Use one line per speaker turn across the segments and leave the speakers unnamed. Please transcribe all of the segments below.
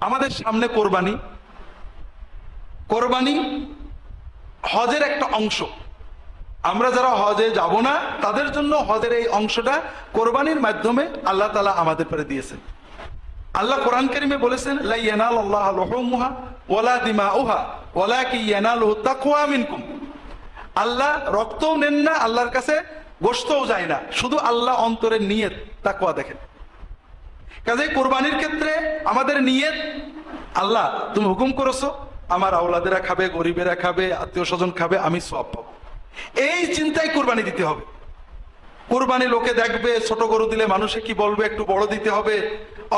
আমাদের সামনে কোরবানি, কোরবানি হজের একটা অংশ। আমরা যারা হজে যাব না তাদের জন্য হজের এই অংশটা কোরবানির মাধ্যমে আল্লাহ তাআলা আমাদের করে দিয়েছেন। আল্লাহ কোরআন কারীমে বলেছেন, লা ইয়ানালুল্লাহু লুহুমুহা ওয়ালা দিমাউহা ওয়ালাকিন ইয়ানালুহু তাকওয়া মিনকুম। আল্লাহ রক্তও নেন না, আল্লাহর কাছে গোশতও যায় না, শুধু আল্লাহ অন্তরের নিয়ত তাকওয়া দেখেন। কাজেই কোরবানির ক্ষেত্রে আমাদের নিয়ত, আল্লাহ তুমি হুকুম করেছো আমার আওলাদেরা খাবে, গরিবেরা খাবে, আত্মীয় স্বজন খাবে, আমি সওয়াব পাবো, এই চিন্তায় কোরবানি দিতে হবে। কোরবানি লোকে দেখবে, ছোট গরু দিলে মানুষে কি বলবে, একটু বড় দিতে হবে,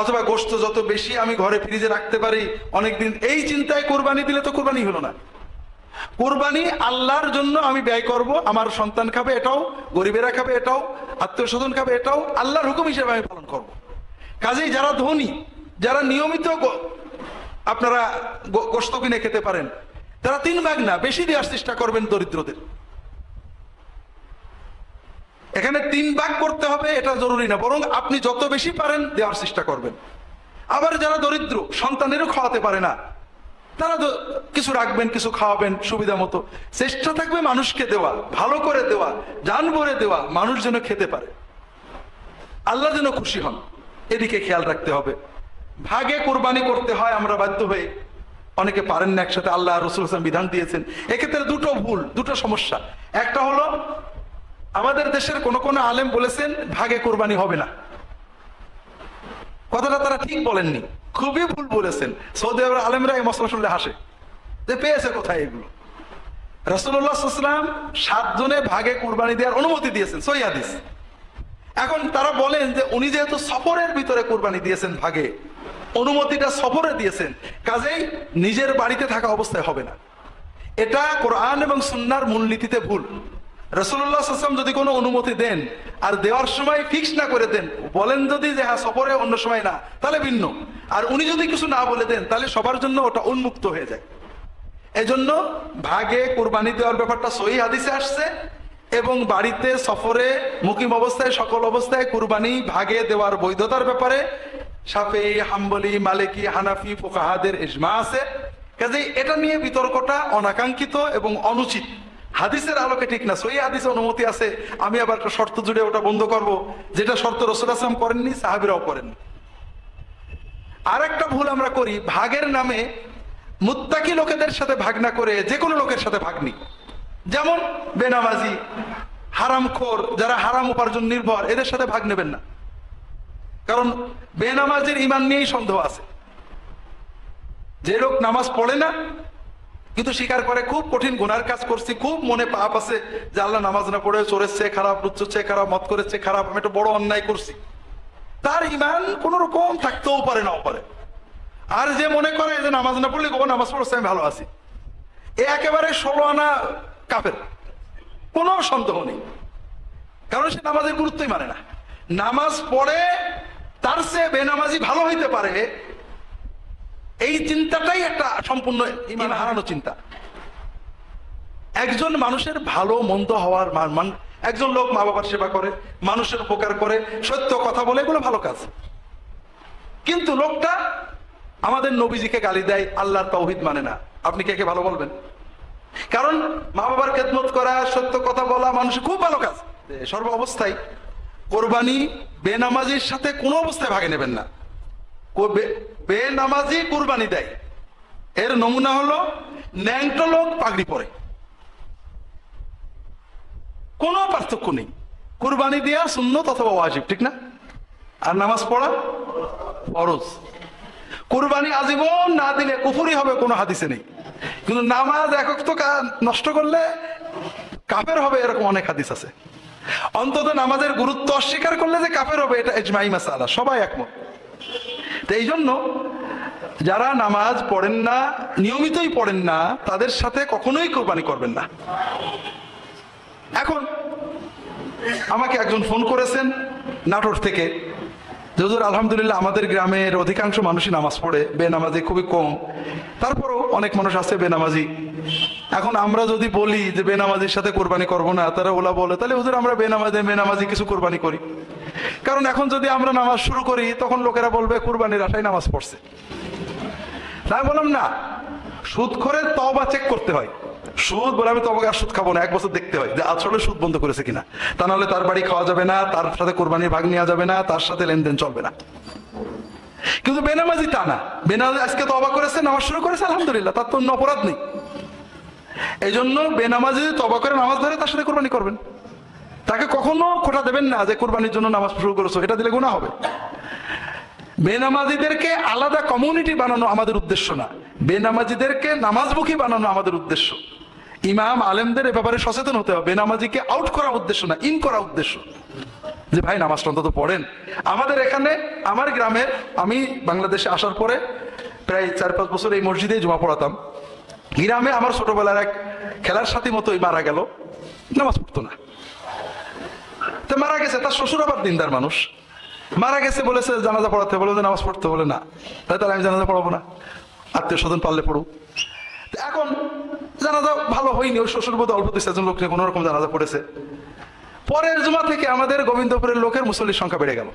অথবা গোশত যত বেশি আমি ঘরে ফ্রিজে রাখতে পারি অনেকদিন, এই চিন্তায় কোরবানি দিলে তো কোরবানি হলো না। কোরবানি আল্লাহর জন্য আমি ব্যয় করব, আমার সন্তান খাবে এটাও, গরিবেরা খাবে এটাও, আত্মীয় স্বজন খাবে এটাও, আল্লাহর হুকুম হিসেবে আমি পালন করব। কাজেই যারা ধনী, যারা নিয়মিত আপনারা গোশত কিনে খেতে পারেন, তারা 3 ভাগ না বেশি দেওয়ার চেষ্টা করবেন দরিদ্রদের। এখানে 3 ভাগ করতে হবে এটা জরুরি না, বরং আপনি যত বেশি পারেন দেওয়ার চেষ্টা করবেন। আবার যারা দরিদ্র, সন্তানেরও খাওয়াতে পারে না, তারা কিছু রাখবেন, কিছু খাওয়াবেন সুবিধা মতো। চেষ্টা থাকবে মানুষকে দেওয়া, ভালো করে দেওয়া, জান ভরে দেওয়া, মানুষ যেন খেতে পারে, আল্লাহ যেন খুশি হন, এদিকে খেয়াল রাখতে হবে। ভাগে কোরবানি করতে হয় আমরা বাধ্য হয়ে, অনেকে পারেন না একসাথে, আল্লাহ রাসূল সাল্লাল্লাহু আলাইহি ওয়াসাল্লাম বিধান দিয়েছেন। এক্ষেত্রে দুটো ভুল, দুটো সমস্যা। একটা হলো আমাদের দেশের কোন কোন আলেম বলেছেন ভাগে কোরবানি হবে না, কথাটা তারা ঠিক বলেননি, খুবই ভুল বলেছেন। সৌদি আরবের আলেমরা এই মসলা শুনলে হাসে যে পেয়েছে কোথায় এগুলো। রাসূলুল্লাহ সাল্লাল্লাহু আলাইহি ওয়াসাল্লাম 7 জনে ভাগে কোরবানি দেওয়ার অনুমতি দিয়েছেন, সহিহ হাদিস। এখন তারা বলেন যে উনি যেহেতু সফরের ভিতরে কোরবানি দিয়েছেন, ভাগে অনুমতিটা সফরে দিয়েছেন, কাজেই নিজের বাড়িতে থাকা অবস্থায় হবে না। এটা কোরআন এবং সুন্নাহর মূলনীতিতে ভুল। রাসূলুল্লাহ সাল্লাল্লাহু আলাইহি ওয়াসাল্লাম যদি কোনো অনুমতি দেন আর দেওয়ার সময় ফিক্স না করে দেন, বলেন যদি যে হ্যাঁ সফরে অন্য সময় না, তাহলে ভিন্ন। আর উনি যদি কিছু না বলে দেন তাহলে সবার জন্য ওটা উন্মুক্ত হয়ে যায়। এজন্য ভাগে কোরবানি দেওয়ার ব্যাপারটা সহিহ হাদিসে আসছে, এবং বাড়িতে সফরে মুকিম অবস্থায় সকল অবস্থায় কুরবানি ভাগে দেওয়ার বৈধতার ব্যাপারে শাফিঈ, হাম্বলি, মালিকি, হানাফি ফুকাহাদের ইজমা আছে। কাজেই এটা নিয়ে বিতর্কটা অনাকাঙ্ক্ষিত এবং অনুচিত, হাদিসের আলোকে ঠিক না। সহিহ হাদিসে অনুমতি আছে, আমি আবার একটা শর্ত জুড়ে ওটা বন্ধ করব, যেটা শর্ত রাসূল সাল্লাল্লাহু আলাইহি ওয়াসাল্লাম করেননি, সাহাবীরাও করেননি। আর একটা ভুল আমরা করি, ভাগের নামে মুত্তাকি লোকেদের সাথে ভাগ না করে যে কোনো লোকের সাথে ভাগ নিই। যেমন বেনামাজি, হারামখোর, যারা হারাম উপার্জন নির্ভর, এদের সাথে ভাগ নেবেন না, কারণ বেনামাজির ঈমান নিয়েই সন্দেহ আছে। যে লোক নামাজ পড়ে না কিন্তু স্বীকার করে খুব কঠিন গুনার কাজ করছি, খুব মনে পাপ আছে যে আল্লাহ নামাজ না পড়ে চোরের চেয়ে খারাপ, লুচ্চর চেয়ে খারাপ, মদ করের চেয়ে খারাপ, আমি একটা বড় অন্যায় করছি, তার ঈমান কোন রকম থাকতেও পারে, নাও পারে। আর যে মনে করে যে নামাজ না পড়লে গোপন নামাজ পড়ছে আমি ভালো আছি, এ একেবারে 16 আনা কাফের, কোনো সন্দেহ নেই, কারণ সে নামাজের গুরুত্বই মানে না। নামাজ পড়ে তার চেয়ে বেনামাজি ভালো হইতে পারে, এই চিন্তাটাই একটা সম্পূর্ণ ঈমান হারানো চিন্তা। একজন মানুষের ভালো মন্দ হওয়ার মান, একজন লোক মা বাবার সেবা করে, মানুষের উপকার করে, সত্য কথা বলে, এগুলো ভালো কাজ। কিন্তু লোকটা আমাদের নবীজিকে গালি দেয়, আল্লাহর তাওহীদ মানে না, আপনি কে কে ভালো বলবেন? কারণ মা বাবার খেদমত করা, সত্য কথা বলা মানুষের খুব ভালো কাজ। সর্ব অবস্থায় কোরবানি বেনামাজির সাথে কোনো অবস্থায় ভাগে নেবেন না। বেনামাজি কুরবানি দেয়, এর নমুনা হলো ন্যাংটো লোক পাগড়ি পরে, কোনো পার্থক্য নেই। কুরবানি দেয়া সুন্নত অথবা ওয়াজিব, ঠিক না? আর নামাজ পড়া ফরজ। কুরবানি আজীবন না দিলে কুফরি হবে, কোনো হাদিসে নেই। কিন্তু নামাজ একক তো নষ্ট করলে কাফের হবে, এরকম অনেক হাদিস আছে। অন্তত নামাজের গুরুত্ব অস্বীকার করলে যে কাফের হবে, এটা ইজমাই মাসালা, সবাই একমত। তো এই জন্য যারা নামাজ পড়েন না, নিয়মিতই পড়েন না, তাদের সাথে কখনোই কোরবানি করবেন না। এখন আমাকে একজন ফোন করেছেন নাটোর থেকে, হুজুর আলহামদুলিল্লাহ আমাদের গ্রামের অধিকাংশ মানুষই নামাজ পড়ে, বেনামাজি খুবই কম, তারপরও অনেক মানুষ আছে বেনামাজি। এখন আমরা যদি বলি যে বেনামাজির সাথে কোরবানি করব না, তারা ওলা বলে তাহলে হুজুর আমরা বেনামাজি কিছু কোরবানি করি। কারণ এখন যদি আমরা নামাজ শুরু করি তখন লোকেরা বলবে কোরবানির আশায় নামাজ পড়ছে। তাই বললাম না, সুদ করে তওবা চেক করতে হয়। সুদ বলে আমি তওবা আর সুদ খাবো না, 1 বছর দেখতে হয় যে আসলে সুদ বন্ধ করেছে কিনা। তা নাহলে তার বাড়ি খাওয়া যাবে না, তার সাথে কোরবানির ভাগ নেওয়া যাবে না, তার সাথে লেনদেন চলবে না। কিন্তু বেনামাজি তা না, বেনামাজি আজকে তওবা করেছে, নামাজ শুরু করেছে, আলহামদুলিল্লাহ, তার তো অপরাধ নেই। এই জন্য বেনামাজি যদি তওবা করে নামাজ ধরে তার সাথে কোরবানি করবেন। তাকে কখনো খোটা দেবেন না যে কোরবানির জন্য নামাজ শুরু করেছো, এটা দিলে গুনাহ হবে। বেনামাজিদেরকে আলাদা কমিউনিটি বানানো আমাদের উদ্দেশ্য না, বেনামাজিদেরকে নামাজমুখী বানানো আমাদের উদ্দেশ্য। ইমাম আলেমদের এ ব্যাপারে সচেতন হতে হবে। বেনামাজিকে আউট করা উদ্দেশ্য না, ইন করা উদ্দেশ্য, যে ভাই নামাজটা অন্তত পড়েন। আমাদের এখানে, আমার গ্রামে, আমি বাংলাদেশে আসার পরে প্রায় 4-5 বছর এই মসজিদে জুমা পড়াতাম। গ্রামে আমার ছোটবেলার এক খেলার সাথী মতোই মারা গেল, নামাজ পড়তো না। তো মারা গেছে, তার শ্বশুর আবার দিনদার মানুষ, মারা গেছে, বলেছে জানাজা পড়াতে, বলে নামাজ পড়তে, বলে না, তাহলে আমি জানাজা পড়াবো না, আত্মীয় স্বজন পারলে পড়ুক। এখন জানাজা ভালো হয়নি, ওই শ্বশুর বোধ অল্প 2-4 জন লোক নিয়ে কোন রকম জানাজা পড়েছে। পরের জুমা থেকে আমাদের গোবিন্দপুরের লোকের মুসল্লির সংখ্যা বেড়ে গেল।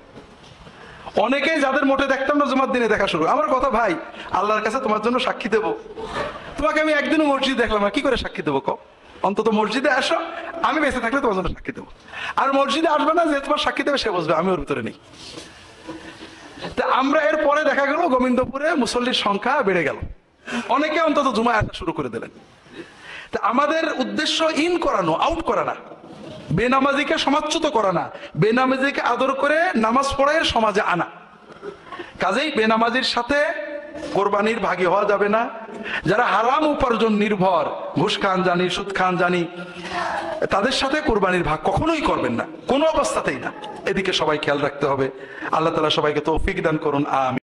অনেকেই যাদের মোটে দেখতাম না জুমার দিনে দেখা শুরু। আমার কথা, ভাই আল্লাহর কাছে তোমার জন্য সাক্ষী দেবো, তোমাকে আমি একদিনও মসজিদ দেখলাম না, কি করে সাক্ষী দেবো কও? অন্তত মসজিদে আসো, আমি বেঁচে থাকলে তোমার জন্য সাক্ষী দেবো। আর মসজিদে আসবে না, যে তোমার সাক্ষী দেবে সে বুঝবে আমি ওর ভিতরে নেই। তা আমরা এর পরে দেখা গেল গোবিন্দপুরে মুসল্লির সংখ্যা বেড়ে গেল, অনেকে অন্তত জুমায় আসা শুরু করে দিলেন। তা আমাদের উদ্দেশ্য ইন করানো, আউট করা না, বেনামাজিকে সমাজচ্যুত করা না, বেনামাজিকে আদর করে নামাজ পড়ায় সমাজে আনা। কাজেই বেনামাজির সাথে কোরবানির ভাগী হওয়া যাবে না। যারা হারাম উপার্জন নির্ভর, ঘুষ খান জানি, সুদ খান জানি, তাদের সাথে কোরবানির ভাগ কখনোই করবেন না, কোনো অবস্থাতেই না। এদিকে সবাই খেয়াল রাখতে হবে। আল্লাহ তাআলা সবাইকে তৌফিক দান করুন, আমিন।